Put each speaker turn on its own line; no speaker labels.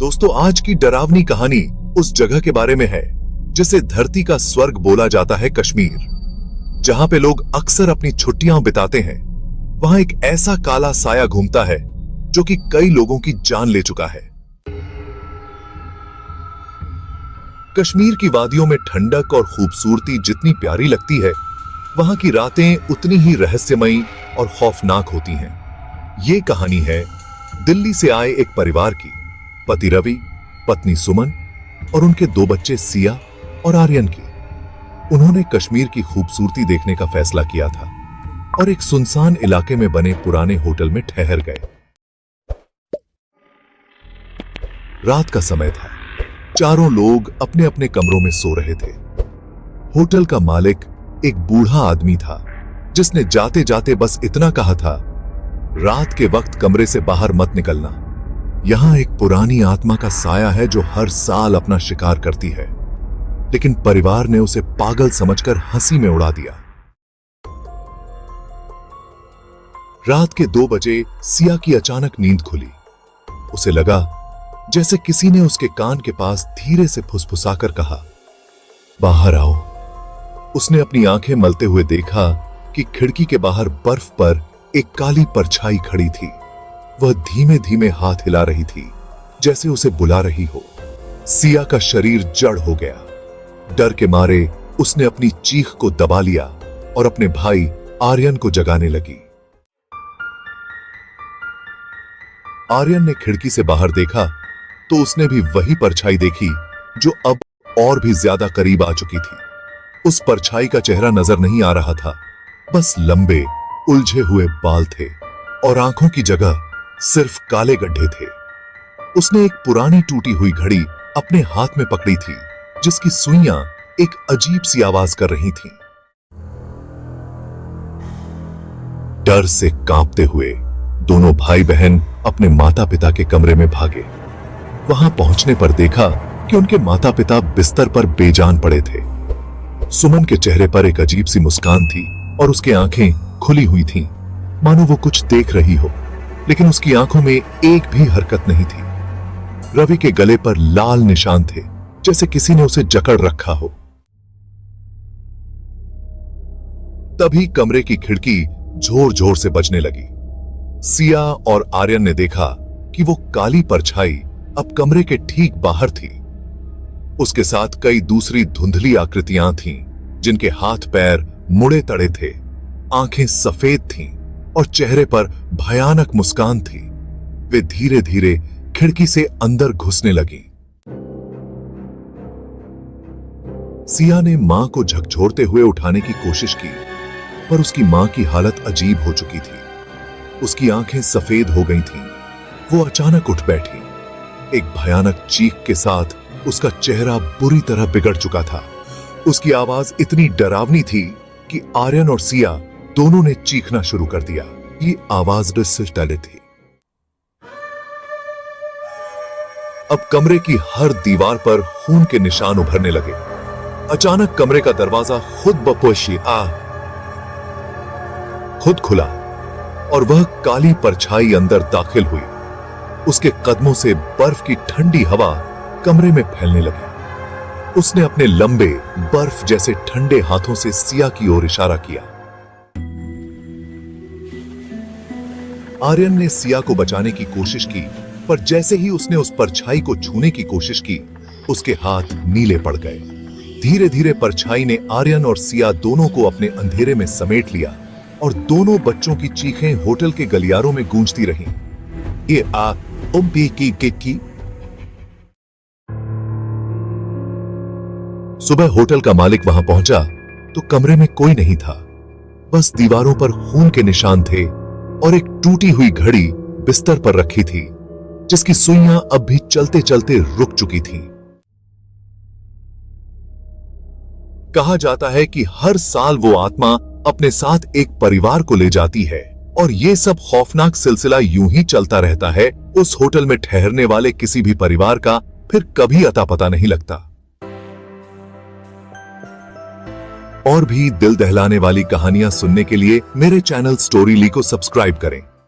दोस्तों, आज की डरावनी कहानी उस जगह के बारे में है जिसे धरती का स्वर्ग बोला जाता है, कश्मीर। जहां पे लोग अक्सर अपनी छुट्टियां बिताते हैं, वहां एक ऐसा काला साया घूमता है जो कि कई लोगों की जान ले चुका है। कश्मीर की वादियों में ठंडक और खूबसूरती जितनी प्यारी लगती है, वहां की रातें उतनी ही रहस्यमयी और खौफनाक होती हैं। ये कहानी है दिल्ली से आए एक परिवार की, पति रवि, पत्नी सुमन और उनके 2 बच्चे सिया और आर्यन की। उन्होंने कश्मीर की खूबसूरती देखने का फैसला किया था और एक सुनसान इलाके में बने पुराने होटल में ठहर गए। रात का समय था। चारों लोग अपने अपने कमरों में सो रहे थे। होटल का मालिक एक बूढ़ा आदमी था जिसने जाते जाते बस इतना कहा था, रात के वक्त कमरे से बाहर मत निकलना। यहां एक पुरानी आत्मा का साया है जो हर साल अपना शिकार करती है। लेकिन परिवार ने उसे पागल समझकर हंसी में उड़ा दिया। रात के 2 बजे सिया की अचानक नींद खुली। उसे लगा जैसे किसी ने उसके कान के पास धीरे से फुसफुसाकर कहा, बाहर आओ। उसने अपनी आंखें मलते हुए देखा कि खिड़की के बाहर बर्फ पर एक काली परछाई खड़ी थी। वह धीमे धीमे हाथ हिला रही थी, जैसे उसे बुला रही हो। सिया का शरीर जड़ हो गया। डर के मारे उसने अपनी चीख को दबा लिया और अपने भाई आर्यन को जगाने लगी। आर्यन ने खिड़की से बाहर देखा तो उसने भी वही परछाई देखी जो अब और भी ज्यादा करीब आ चुकी थी। उस परछाई का चेहरा नजर नहीं आ रहा था, बस लंबे उलझे हुए बाल थे और आंखों की जगह सिर्फ काले गड्ढे थे। उसने एक पुरानी टूटी हुई घड़ी अपने हाथ में पकड़ी थी, जिसकी सुइयां एक अजीब सी आवाज कर रही थीं। डर से कांपते हुए दोनों भाई बहन अपने माता पिता के कमरे में भागे। वहां पहुंचने पर देखा कि उनके माता पिता बिस्तर पर बेजान पड़े थे। सुमन के चेहरे पर एक अजीब सी मुस्कान थी और उसकी आंखें खुली हुई थीं, मानो वो कुछ देख रही हो, लेकिन उसकी आंखों में एक भी हरकत नहीं थी। रवि के गले पर लाल निशान थे, जैसे किसी ने उसे जकड़ रखा हो। तभी कमरे की खिड़की जोर जोर से बजने लगी। सिया और आर्यन ने देखा कि वो काली परछाई अब कमरे के ठीक बाहर थी। उसके साथ कई दूसरी धुंधली आकृतियां थीं, जिनके हाथ पैर मुड़े तड़े थे, आंखें सफेद थीं और चेहरे पर भयानक मुस्कान थी। वे धीरे धीरे खिड़की से अंदर घुसने लगी। सिया ने मां को झकझोरते हुए उठाने की कोशिश की, पर उसकी मां की हालत अजीब हो चुकी थी। उसकी आंखें सफेद हो गई थीं। वो अचानक उठ बैठी। एक भयानक चीख के साथ उसका चेहरा बुरी तरह बिगड़ चुका था। उसकी आवाज इतनी डरावनी थी कि आर्यन और सिया दोनों ने चीखना शुरू कर दिया। ये आवाज डिस्टले थी। अब कमरे की हर दीवार पर खून के निशान उभरने लगे। अचानक कमरे का दरवाजा खुद खुला और वह काली परछाई अंदर दाखिल हुई। उसके कदमों से बर्फ की ठंडी हवा कमरे में फैलने लगी। उसने अपने लंबे बर्फ जैसे ठंडे हाथों से सिया की ओर इशारा किया। आर्यन ने सिया को बचाने की कोशिश की, पर जैसे ही उसने उस परछाई को छूने की कोशिश की, उसके हाथ नीले पड़ गए। धीरे धीरे परछाई ने आर्यन और सिया दोनों को अपने अंधेरे में समेट लिया और दोनों बच्चों की चीखें होटल के गलियारों में गूंजती रहीं। ये की। सुबह होटल का मालिक वहां पहुंचा तो कमरे में कोई नहीं था। बस दीवारों पर खून के निशान थे और एक टूटी हुई घड़ी बिस्तर पर रखी थी, जिसकी सुइयां अब भी चलते चलते रुक चुकी थीं। कहा जाता है कि हर साल वो आत्मा अपने साथ एक परिवार को ले जाती है और ये सब खौफनाक सिलसिला यूं ही चलता रहता है। उस होटल में ठहरने वाले किसी भी परिवार का फिर कभी अता पता नहीं लगता। और भी दिल दहलाने वाली कहानियां सुनने के लिए मेरे चैनल स्टोरी ली को सब्सक्राइब करें।